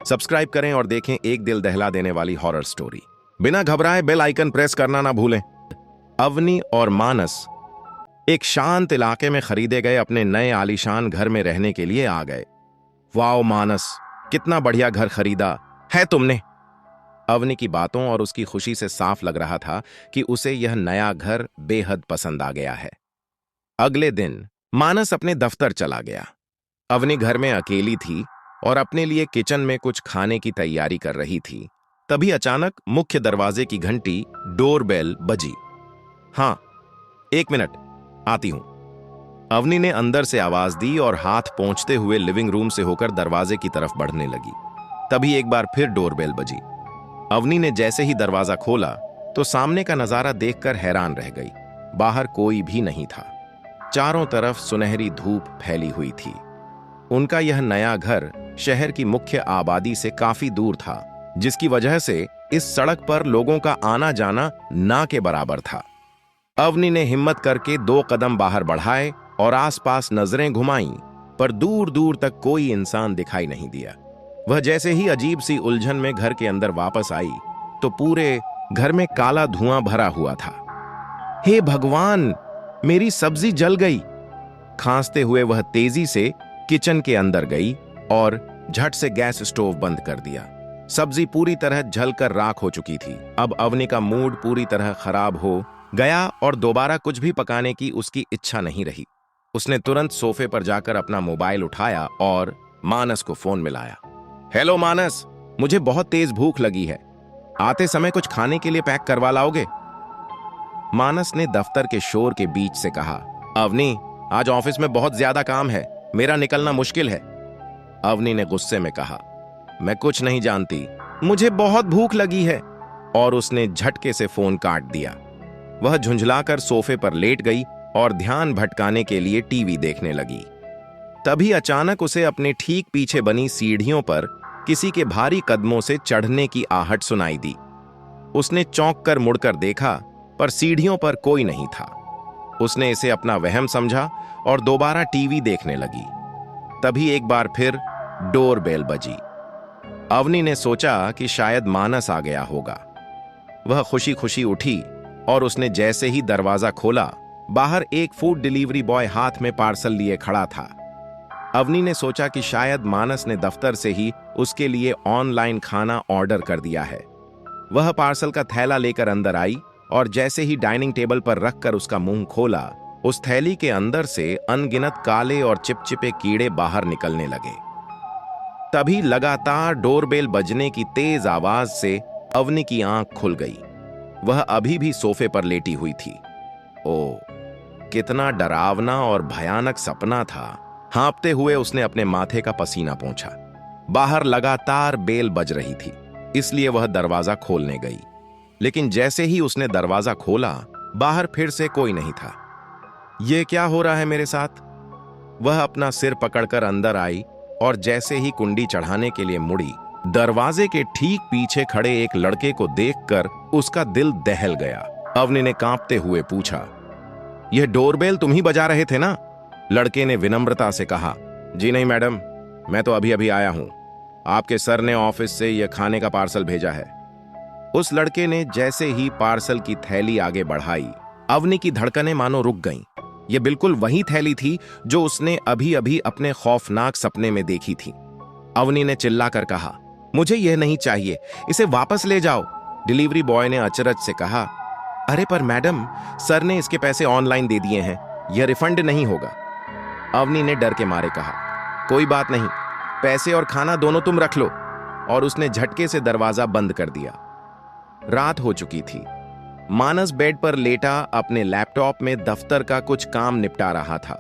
Subscribe करें और देखें एक दिल दहला देने वाली हॉरर स्टोरी। बिना घबराए बेल आइकन प्रेस करना ना भूलें। अवनी और मानस एक शांत इलाके में खरीदे गए अपने नए आलीशान घर में रहने के लिए आ गए। वाओ मानस, कितना बढ़िया घर खरीदा है तुमने। अवनी की बातों और उसकी खुशी से साफ लग रहा था कि उसे यह नया घर बेहद पसंद आ गया है। अगले दिन मानस अपने दफ्तर चला गया। अवनी घर में अकेली थी और अपने लिए किचन में कुछ खाने की तैयारी कर रही थी। तभी अचानक मुख्य दरवाजे की घंटी डोरबेल बजी। हाँ, 1 मिनट, आती हूं। अवनी ने अंदर से आवाज दी और हाथ पहुंचते हुए लिविंग रूम से होकर दरवाजे की तरफ बढ़ने लगी। तभी एक बार फिर डोरबेल बजी। अवनी ने जैसे ही दरवाजा खोला तो सामने का नजारा देखकर हैरान रह गई। बाहर कोई भी नहीं था। चारों तरफ सुनहरी धूप फैली हुई थी। उनका यह नया घर शहर की मुख्य आबादी से काफी दूर था, जिसकी वजह से इस सड़क पर लोगों का आना जाना ना के बराबर था। अवनी ने हिम्मत करके 2 कदम बाहर बढ़ाए और आसपास नजरें घुमाईं, पर दूर दूर तक कोई इंसान दिखाई नहीं दिया। वह जैसे ही अजीब सी उलझन में घर के अंदर वापस आई तो पूरे घर में काला धुआं भरा हुआ था। हे भगवान, मेरी सब्जी जल गई। खांसते हुए वह तेजी से किचन के अंदर गई और झट से गैस स्टोव बंद कर दिया। सब्जी पूरी तरह जलकर राख हो चुकी थी। अब अवनी का मूड पूरी तरह खराब हो गया और दोबारा कुछ भी पकाने की उसकी इच्छा नहीं रही। उसने तुरंत सोफे पर जाकर अपना मोबाइल उठाया और मानस को फोन मिलाया। हेलो मानस, मुझे बहुत तेज भूख लगी है। आते समय कुछ खाने के लिए पैक करवा लाओगे? मानस ने दफ्तर के शोर के बीच से कहा। अवनी, आज ऑफिस में बहुत ज्यादा काम है, मेरा निकलना मुश्किल है। अवनी ने गुस्से में कहा, मैं कुछ नहीं जानती, मुझे बहुत भूख लगी है। और उसने झटके से फोन काट दिया। वह झुंझलाकर सोफे पर लेट गई और ध्यान भटकाने के लिए टीवी देखने लगी। तभी अचानक उसे अपने ठीक पीछे बनी सीढ़ियों पर किसी के भारी कदमों से चढ़ने की आहट सुनाई दी। उसने चौंक कर मुड़कर देखा, पर सीढ़ियों पर कोई नहीं था। उसने इसे अपना वहम समझा और दोबारा टीवी देखने लगी। तभी एक बार फिर डोरबेल बजी। अवनी ने सोचा कि शायद मानस आ गया होगा। वह खुशी खुशी उठी और उसने जैसे ही दरवाजा खोला, बाहर एक फूड डिलीवरी बॉय हाथ में पार्सल लिए खड़ा था। अवनी ने सोचा कि शायद मानस ने दफ्तर से ही उसके लिए ऑनलाइन खाना ऑर्डर कर दिया है। वह पार्सल का थैला लेकर अंदर आई और जैसे ही डाइनिंग टेबल पर रखकर उसका मुंह खोला, उस थैली के अंदर से अनगिनत काले और चिपचिपे कीड़े बाहर निकलने लगे। तभी लगातार डोरबेल बजने की तेज आवाज से अवनी की आंख खुल गई। वह अभी भी सोफे पर लेटी हुई थी। ओ, कितना डरावना और भयानक सपना था। हाँफते हुए उसने अपने माथे का पसीना पोंछा। बाहर लगातार बेल बज रही थी, इसलिए वह दरवाजा खोलने गई। लेकिन जैसे ही उसने दरवाजा खोला, बाहर फिर से कोई नहीं था। यह क्या हो रहा है मेरे साथ? वह अपना सिर पकड़कर अंदर आई और जैसे ही कुंडी चढ़ाने के लिए मुड़ी, दरवाजे के ठीक पीछे खड़े एक लड़के को देखकर उसका दिल दहल गया। अवनी ने कांपते हुए पूछा, यह डोरबेल तुम ही बजा रहे थे ना? लड़के ने विनम्रता से कहा, जी नहीं मैडम, मैं तो अभी अभी आया हूं। आपके सर ने ऑफिस से यह खाने का पार्सल भेजा है। उस लड़के ने जैसे ही पार्सल की थैली आगे बढ़ाई, अवनी की धड़कनें मानो रुक गईं। यह बिल्कुल वही थैली थी जो उसने अभी अभी अपने खौफनाक सपने में देखी थी। अवनी ने चिल्लाकर कहा, मुझे यह नहीं चाहिए, इसे वापस ले जाओ। डिलीवरी बॉय ने अचरज से कहा, अरे पर मैडम, सर ने इसके पैसे ऑनलाइन दे दिए हैं, यह रिफंड नहीं होगा। अवनी ने डर के मारे कहा, कोई बात नहीं, पैसे और खाना दोनों तुम रख लो। और उसने झटके से दरवाजा बंद कर दिया। रात हो चुकी थी। मानस बेड पर लेटा अपने लैपटॉप में दफ्तर का कुछ काम निपटा रहा था।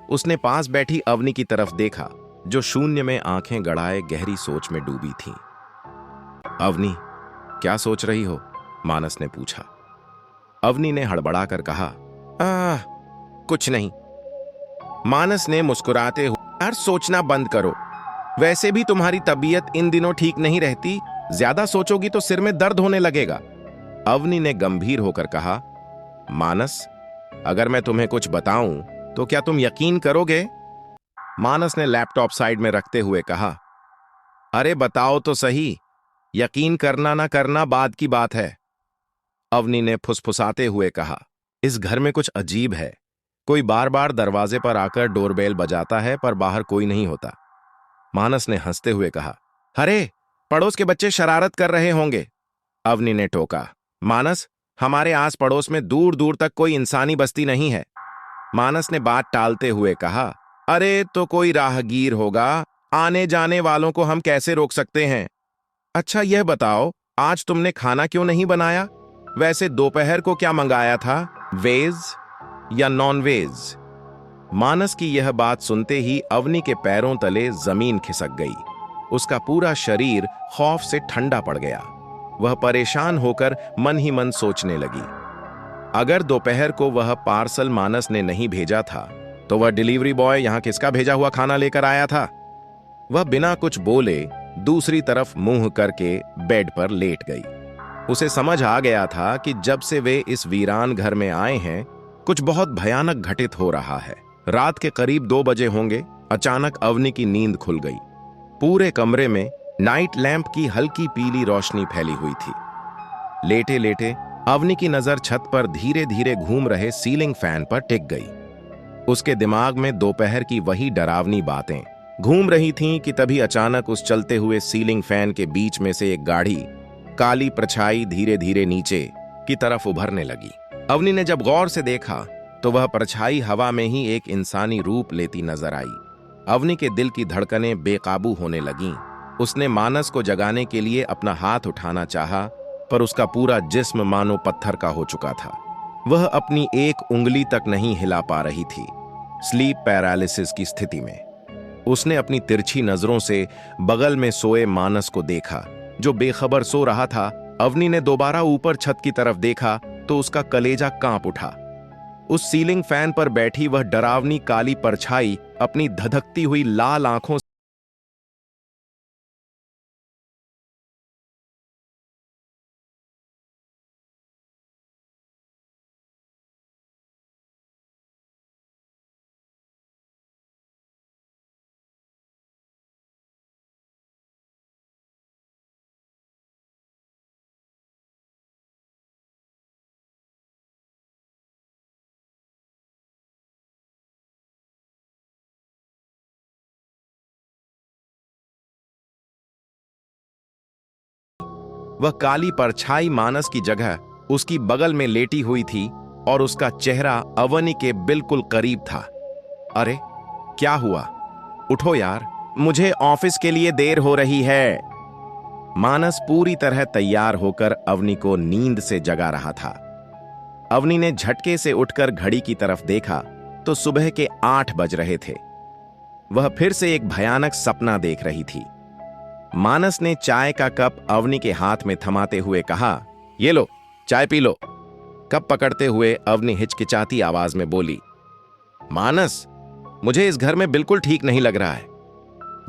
उसने पास बैठी अवनी की तरफ देखा, जो शून्य में आंखें गड़ाए गहरी सोच में डूबी थी। अवनी, क्या सोच रही हो? मानस ने पूछा। अवनी ने हड़बड़ाकर कहा, कुछ नहीं। मानस ने मुस्कुराते हुए, यार सोचना बंद करो, वैसे भी तुम्हारी तबीयत इन दिनों ठीक नहीं रहती, ज्यादा सोचोगी तो सिर में दर्द होने लगेगा। अवनी ने गंभीर होकर कहा, मानस, अगर मैं तुम्हें कुछ बताऊं तो क्या तुम यकीन करोगे? मानस ने लैपटॉप साइड में रखते हुए कहा, अरे बताओ तो सही, यकीन करना ना करना बाद की बात है। अवनी ने फुसफुसाते हुए कहा। इस घर में कुछ अजीब है। कोई बार बार दरवाजे पर आकर डोरबेल बजाता है पर बाहर कोई नहीं होता। मानस ने हंसते हुए कहा। अरे, पड़ोस के बच्चे शरारत कर रहे होंगे। अवनी ने टोका। मानस, हमारे आस पड़ोस में दूर दूर तक कोई इंसानी बस्ती नहीं है। मानस ने बात टालते हुए कहा। अरे तो कोई राहगीर होगा, आने जाने वालों को हम कैसे रोक सकते हैं। अच्छा यह बताओ, आज तुमने खाना क्यों नहीं बनाया? वैसे दोपहर को क्या मंगाया था, वेज या नॉन वेज? मानस की यह बात सुनते ही अवनी के पैरों तले जमीन खिसक गई। उसका पूरा शरीर खौफ से ठंडा पड़ गया। वह परेशान होकर मन ही मन सोचने लगी। अगर दोपहर को वह पार्सल मानस ने नहीं भेजा था तो वह डिलीवरी बॉय यहां किसका भेजा हुआ खाना लेकर आया था? वह बिना कुछ बोले दूसरी तरफ मुंह करके बेड पर लेट गई। उसे समझ आ गया था कि जब से वे इस वीरान घर में आए हैं कुछ बहुत भयानक घटित हो रहा है। रात के करीब 2 बजे होंगे। अचानक अवनी की नींद खुल गई। पूरे कमरे में नाइट लैंप की हल्की पीली रोशनी फैली हुई थी। लेटे लेटे अवनी की नजर छत पर धीरे धीरे घूम रहे सीलिंग फैन पर टिक गई। उसके दिमाग में दोपहर की वही डरावनी बातें घूम रही थीं कि तभी अचानक उस चलते हुए सीलिंग फैन के बीच में से एक गाढ़ी काली परछाई धीरे धीरे नीचे की तरफ उभरने लगी। अवनी ने जब गौर से देखा तो वह परछाई हवा में ही एक इंसानी रूप लेती नजर आई। अवनी के दिल की धड़कनें बेकाबू होने लगीं। उसने मानस को जगाने के लिए अपना हाथ उठाना चाहा, पर उसका पूरा जिस्म मानो पत्थर का हो चुका था। वह अपनी एक उंगली तक नहीं हिला पा रही थी। स्लीप पैरालिसिस की स्थिति में उसने अपनी तिरछी नजरों से बगल में सोए मानस को देखा, जो बेखबर सो रहा था। अवनी ने दोबारा ऊपर छत की तरफ देखा तो उसका कलेजा कांप उठा। उस सीलिंग फैन पर बैठी वह डरावनी काली परछाई अपनी धधकती हुई लाल आंखों वह काली परछाई मानस की जगह उसकी बगल में लेटी हुई थी और उसका चेहरा अवनी के बिल्कुल करीब था। अरे क्या हुआ? उठो यार, मुझे ऑफिस के लिए देर हो रही है। मानस पूरी तरह तैयार होकर अवनी को नींद से जगा रहा था। अवनी ने झटके से उठकर घड़ी की तरफ देखा तो सुबह के 8 बज रहे थे। वह फिर से एक भयानक सपना देख रही थी। मानस ने चाय का कप अवनी के हाथ में थमाते हुए कहा, ये लो, चाय पी लो। कप पकड़ते हुए अवनी हिचकिचाती आवाज में बोली, मानस, मुझे इस घर में बिल्कुल ठीक नहीं लग रहा है।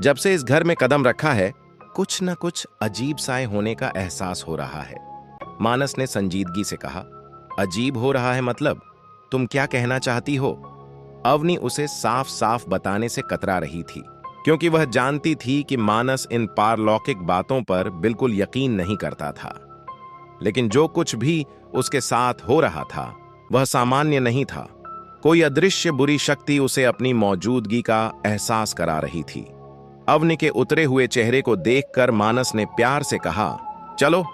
जब से इस घर में कदम रखा है कुछ न कुछ अजीब साए होने का एहसास हो रहा है। मानस ने संजीदगी से कहा, अजीब हो रहा है मतलब? तुम क्या कहना चाहती हो? अवनी उसे साफ साफ बताने से कतरा रही थी, क्योंकि वह जानती थी कि मानस इन पारलौकिक बातों पर बिल्कुल यकीन नहीं करता था। लेकिन जो कुछ भी उसके साथ हो रहा था वह सामान्य नहीं था। कोई अदृश्य बुरी शक्ति उसे अपनी मौजूदगी का एहसास करा रही थी। अवनी के उतरे हुए चेहरे को देखकर मानस ने प्यार से कहा, चलो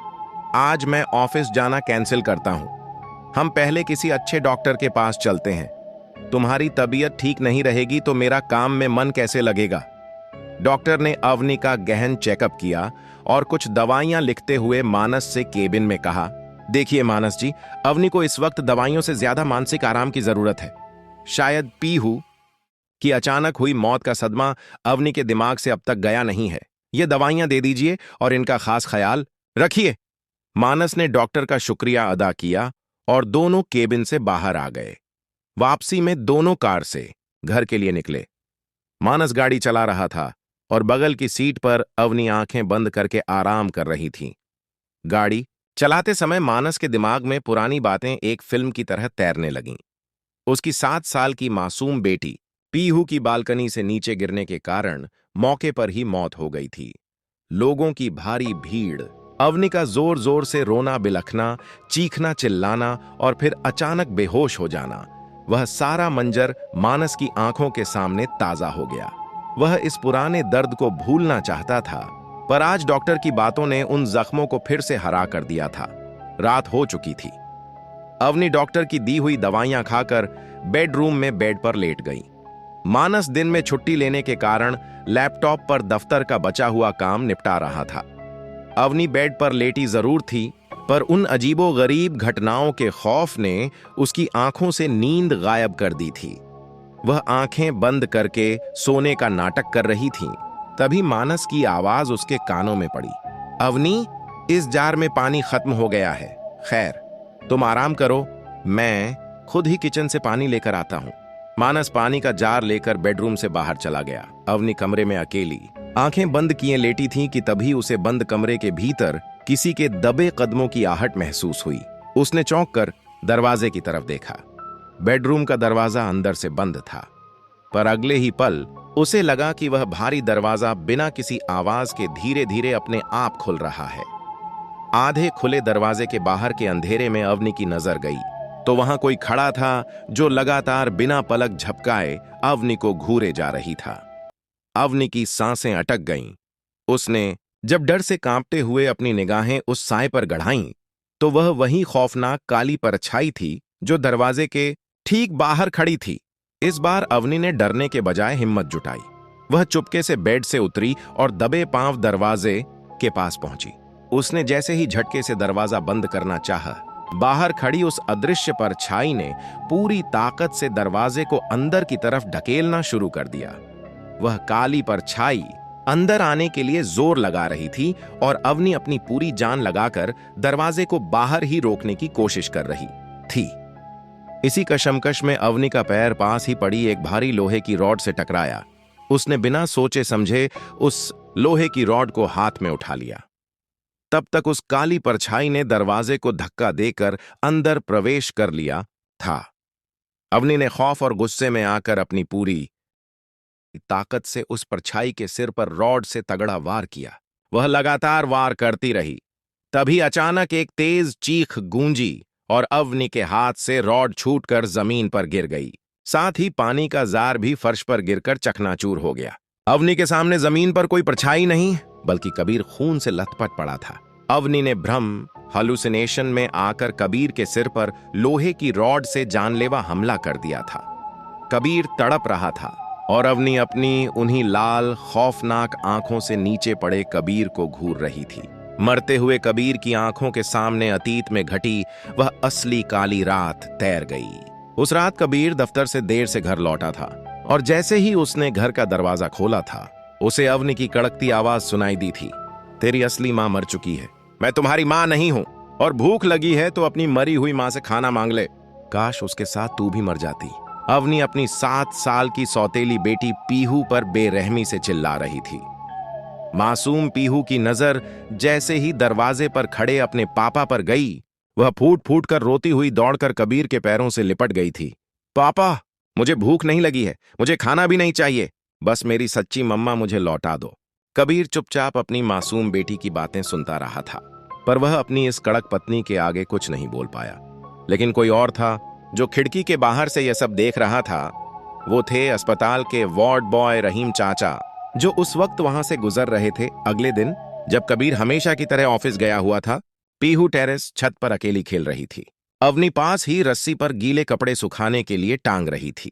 आज मैं ऑफिस जाना कैंसिल करता हूं। हम पहले किसी अच्छे डॉक्टर के पास चलते हैं। तुम्हारी तबीयत ठीक नहीं रहेगी तो मेरा काम में मन कैसे लगेगा? डॉक्टर ने अवनी का गहन चेकअप किया और कुछ दवाइयां लिखते हुए मानस से केबिन में कहा, देखिए मानस जी, अवनी को इस वक्त दवाइयों से ज्यादा मानसिक आराम की जरूरत है। शायद पीहू की अचानक हुई मौत का सदमा अवनी के दिमाग से अब तक गया नहीं है। ये दवाइयां दे दीजिए और इनका खास ख्याल रखिए। मानस ने डॉक्टर का शुक्रिया अदा किया और दोनों केबिन से बाहर आ गए। वापसी में दोनों कार से घर के लिए निकले। मानस गाड़ी चला रहा था और बगल की सीट पर अवनी आंखें बंद करके आराम कर रही थी। गाड़ी चलाते समय मानस के दिमाग में पुरानी बातें एक फिल्म की तरह तैरने लगीं। उसकी 7 साल की मासूम बेटी पीहू की बालकनी से नीचे गिरने के कारण मौके पर ही मौत हो गई थी। लोगों की भारी भीड़, अवनी का जोर जोर से रोना बिलखना, चीखना चिल्लाना और फिर अचानक बेहोश हो जाना, वह सारा मंजर मानस की आंखों के सामने ताजा हो गया। वह इस पुराने दर्द को भूलना चाहता था, पर आज डॉक्टर की बातों ने उन जख्मों को फिर से हरा कर दिया था। रात हो चुकी थी। अवनी डॉक्टर की दी हुई दवाइयां खाकर बेडरूम में बेड पर लेट गई। मानस दिन में छुट्टी लेने के कारण लैपटॉप पर दफ्तर का बचा हुआ काम निपटा रहा था। अवनी बेड पर लेटी जरूर थी, पर उन अजीबोगरीब घटनाओं के खौफ ने उसकी आंखों से नींद गायब कर दी थी। वह आंखें बंद करके सोने का नाटक कर रही थी। तभी मानस की आवाज उसके कानों में पड़ी। अवनी, इस जार में पानी खत्म हो गया है। खैर, तुम आराम करो, मैं खुद ही किचन से पानी लेकर आता हूं। मानस पानी का जार लेकर बेडरूम से बाहर चला गया। अवनी कमरे में अकेली, आंखें बंद किए लेटी थी कि तभी उसे बंद कमरे के भीतर किसी के दबे कदमों की आहट महसूस हुई। उसने चौंक कर दरवाजे की तरफ देखा। बेडरूम का दरवाजा अंदर से बंद था, पर अगले ही पल उसे लगा कि वह भारी दरवाजा बिना किसी आवाज के धीरे धीरे अपने आप खुल रहा है। आधे खुले दरवाजे के बाहर के अंधेरे में अवनी की नजर गई तो वहां कोई खड़ा था जो लगातार बिना पलक झपकाए अवनी को घूरे जा रही था। अवनी की सांसें अटक गईं। उसने जब डर से कांपते हुए अपनी निगाहें उस साए पर गड़ाईं तो वह वही खौफनाक काली परछाई थी जो दरवाजे के ठीक बाहर खड़ी थी। इस बार अवनी ने डरने के बजाय हिम्मत जुटाई। वह चुपके से बेड से उतरी और दबे पांव दरवाजे के पास पहुंची। उसने जैसे ही झटके से दरवाजा बंद करना चाहा, बाहर खड़ी उस अदृश्य परछाई ने पूरी ताकत से दरवाजे को अंदर की तरफ ढकेलना शुरू कर दिया। वह काली परछाई अंदर आने के लिए जोर लगा रही थी और अवनी अपनी पूरी जान लगाकर दरवाजे को बाहर ही रोकने की कोशिश कर रही थी। इसी कशमकश में अवनी का पैर पास ही पड़ी एक भारी लोहे की रॉड से टकराया। उसने बिना सोचे समझे उस लोहे की रॉड को हाथ में उठा लिया। तब तक उस काली परछाई ने दरवाजे को धक्का देकर अंदर प्रवेश कर लिया था। अवनी ने खौफ और गुस्से में आकर अपनी पूरी ताकत से उस परछाई के सिर पर रॉड से तगड़ा वार किया। वह लगातार वार करती रही। तभी अचानक एक तेज चीख गूंजी और अवनी के हाथ से रॉड छूटकर जमीन पर गिर गई। साथ ही पानी का जार भी फर्श पर गिरकर चकनाचूर हो गया। अवनी के सामने जमीन पर कोई परछाई नहीं, बल्कि कबीर खून से लथपथ पड़ा था। अवनी ने भ्रम हालुसिनेशन में आकर कबीर के सिर पर लोहे की रॉड से जानलेवा हमला कर दिया था। कबीर तड़प रहा था और अवनी अपनी उन्हीं लाल खौफनाक आंखों से नीचे पड़े कबीर को घूर रही थी। मरते हुए कबीर की आंखों के सामने अतीत में घटी वह असली काली रात तैर गई। उस रात कबीर दफ्तर से देर से घर लौटा था और जैसे ही उसने घर का दरवाजा खोला था, उसे अवनी की कड़कती आवाज सुनाई दी थी। तेरी असली मां मर चुकी है। मैं तुम्हारी मां नहीं हूं, और भूख लगी है तो अपनी मरी हुई मां से खाना मांग ले। काश उसके साथ तू भी मर जाती। अवनी अपनी 7 साल की सौतेली बेटी पीहू पर बेरहमी से चिल्ला रही थी। मासूम पीहू की नजर जैसे ही दरवाजे पर खड़े अपने पापा पर गई, वह फूट फूट कर रोती हुई दौड़कर कबीर के पैरों से लिपट गई थी। पापा, मुझे भूख नहीं लगी है, मुझे खाना भी नहीं चाहिए, बस मेरी सच्ची मम्मा मुझे लौटा दो। कबीर चुपचाप अपनी मासूम बेटी की बातें सुनता रहा था, पर वह अपनी इस कड़क पत्नी के आगे कुछ नहीं बोल पाया। लेकिन कोई और था जो खिड़की के बाहर से यह सब देख रहा था। वो थे अस्पताल के वार्ड बॉय रहीम चाचा, जो उस वक्त वहां से गुजर रहे थे। अगले दिन जब कबीर हमेशा की तरह ऑफिस गया हुआ था, पीहू टेरेस छत पर अकेली खेल रही थी। अवनी पास ही रस्सी पर गीले कपड़े सुखाने के लिए टांग रही थी।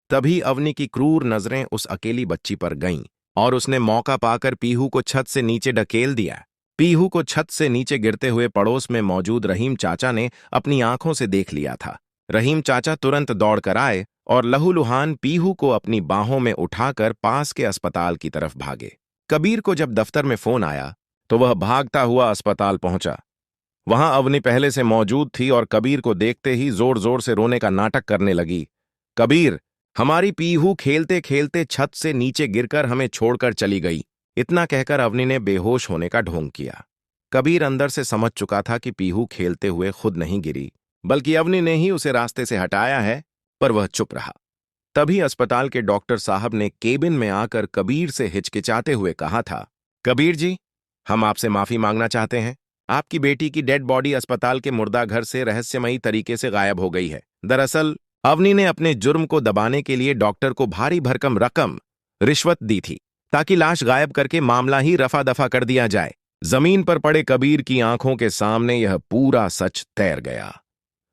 तभी अवनी की क्रूर नजरें उस अकेली बच्ची पर गईं और उसने मौका पाकर पीहू को छत से नीचे ढकेल दिया। पीहू को छत से नीचे गिरते हुए पड़ोस में मौजूद रहीम चाचा ने अपनी आंखों से देख लिया था। रहीम चाचा तुरंत दौड़कर आए और लहूलुहान पीहू को अपनी बाहों में उठाकर पास के अस्पताल की तरफ भागे। कबीर को जब दफ्तर में फोन आया तो वह भागता हुआ अस्पताल पहुंचा। वहां अवनी पहले से मौजूद थी और कबीर को देखते ही जोर जोर से रोने का नाटक करने लगी। कबीर, हमारी पीहू खेलते खेलते छत से नीचे गिरकर हमें छोड़कर चली गई। इतना कहकर अवनी ने बेहोश होने का ढोंग किया। कबीर अंदर से समझ चुका था कि पीहू खेलते हुए खुद नहीं गिरी, बल्कि अवनी ने ही उसे रास्ते से हटाया है, पर वह चुप रहा। तभी अस्पताल के डॉक्टर साहब ने केबिन में आकर कबीर से हिचकिचाते हुए कहा था, कबीर जी, हम आपसे माफी मांगना चाहते हैं। आपकी बेटी की डेड बॉडी अस्पताल के मुर्दा घर से रहस्यमयी तरीके से गायब हो गई है। दरअसल अवनी ने अपने जुर्म को दबाने के लिए डॉक्टर को भारी भरकम रकम रिश्वत दी थी ताकि लाश गायब करके मामला ही रफा दफा कर दिया जाए। जमीन पर पड़े कबीर की आंखों के सामने यह पूरा सच तैर गया।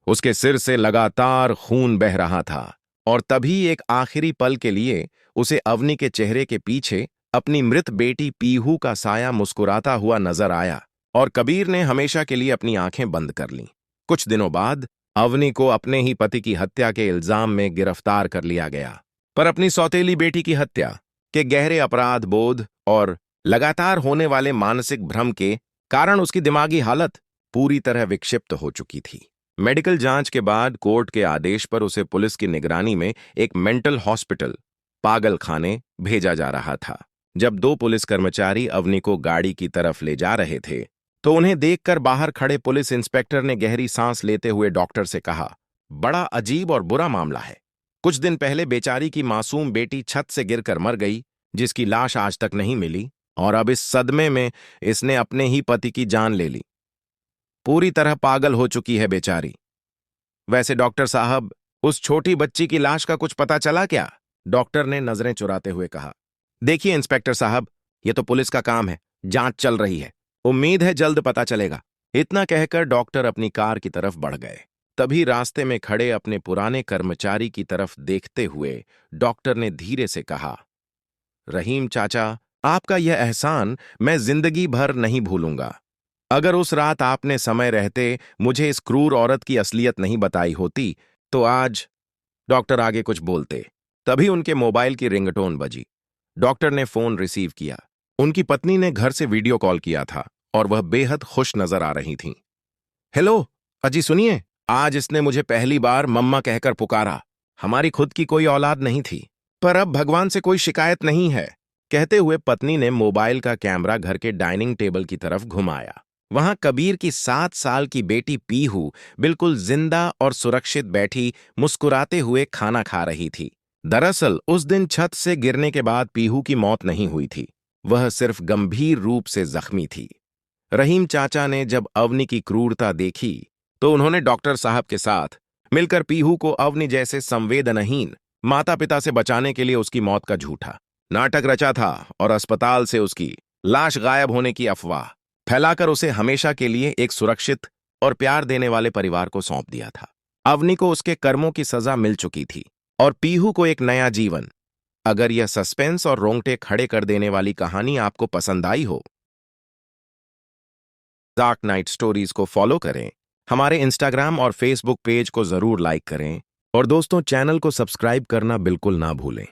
उसके सिर से लगातार खून बह रहा था और तभी एक आखिरी पल के लिए उसे अवनी के चेहरे के पीछे अपनी मृत बेटी पीहू का साया मुस्कुराता हुआ नजर आया और कबीर ने हमेशा के लिए अपनी आंखें बंद कर लीं। कुछ दिनों बाद अवनी को अपने ही पति की हत्या के इल्जाम में गिरफ्तार कर लिया गया, पर अपनी सौतेली बेटी की हत्या के गहरे अपराध बोध और लगातार होने वाले मानसिक भ्रम के कारण उसकी दिमागी हालत पूरी तरह विक्षिप्त हो चुकी थी। मेडिकल जांच के बाद कोर्ट के आदेश पर उसे पुलिस की निगरानी में एक मेंटल हॉस्पिटल पागल खाने भेजा जा रहा था। जब दो पुलिस कर्मचारी अवनी को गाड़ी की तरफ ले जा रहे थे तो उन्हें देखकर बाहर खड़े पुलिस इंस्पेक्टर ने गहरी सांस लेते हुए डॉक्टर से कहा, बड़ा अजीब और बुरा मामला है। कुछ दिन पहले बेचारी की मासूम बेटी छत से गिरकर मर गई, जिसकी लाश आज तक नहीं मिली, और अब इस सदमे में इसने अपने ही पति की जान ले ली। पूरी तरह पागल हो चुकी है बेचारी। वैसे डॉक्टर साहब, उस छोटी बच्ची की लाश का कुछ पता चला क्या? डॉक्टर ने नजरें चुराते हुए कहा। देखिए इंस्पेक्टर साहब, ये तो पुलिस का काम है, जांच चल रही है, उम्मीद है जल्द पता चलेगा। इतना कहकर डॉक्टर अपनी कार की तरफ बढ़ गए। तभी रास्ते में खड़े अपने पुराने कर्मचारी की तरफ देखते हुए डॉक्टर ने धीरे से कहा, रहीम चाचा, आपका यह एहसान मैं जिंदगी भर नहीं भूलूंगा। अगर उस रात आपने समय रहते मुझे इस क्रूर औरत की असलियत नहीं बताई होती तो आज। डॉक्टर आगे कुछ बोलते, तभी उनके मोबाइल की रिंगटोन बजी। डॉक्टर ने फोन रिसीव किया। उनकी पत्नी ने घर से वीडियो कॉल किया था और वह बेहद खुश नजर आ रही थीं। हेलो अजी, सुनिए, आज इसने मुझे पहली बार मम्मा कहकर पुकारा। हमारी खुद की कोई औलाद नहीं थी, पर अब भगवान से कोई शिकायत नहीं है। कहते हुए पत्नी ने मोबाइल का कैमरा घर के डाइनिंग टेबल की तरफ घुमाया। वहां कबीर की 7 साल की बेटी पीहू बिल्कुल जिंदा और सुरक्षित बैठी मुस्कुराते हुए खाना खा रही थी। दरअसल उस दिन छत से गिरने के बाद पीहू की मौत नहीं हुई थी, वह सिर्फ गंभीर रूप से जख्मी थी। रहीम चाचा ने जब अवनी की क्रूरता देखी तो उन्होंने डॉक्टर साहब के साथ मिलकर पीहू को अवनी जैसे संवेदनहीन माता पिता से बचाने के लिए उसकी मौत का झूठा नाटक रचा था और अस्पताल से उसकी लाश गायब होने की अफवाह फैलाकर उसे हमेशा के लिए एक सुरक्षित और प्यार देने वाले परिवार को सौंप दिया था। अवनी को उसके कर्मों की सजा मिल चुकी थी और पीहू को एक नया जीवन। अगर यह सस्पेंस और रोंगटे खड़े कर देने वाली कहानी आपको पसंद आई हो, डार्क नाइट स्टोरीज को फॉलो करें, हमारे इंस्टाग्राम और फेसबुक पेज को जरूर लाइक करें और दोस्तों चैनल को सब्सक्राइब करना बिल्कुल ना भूलें।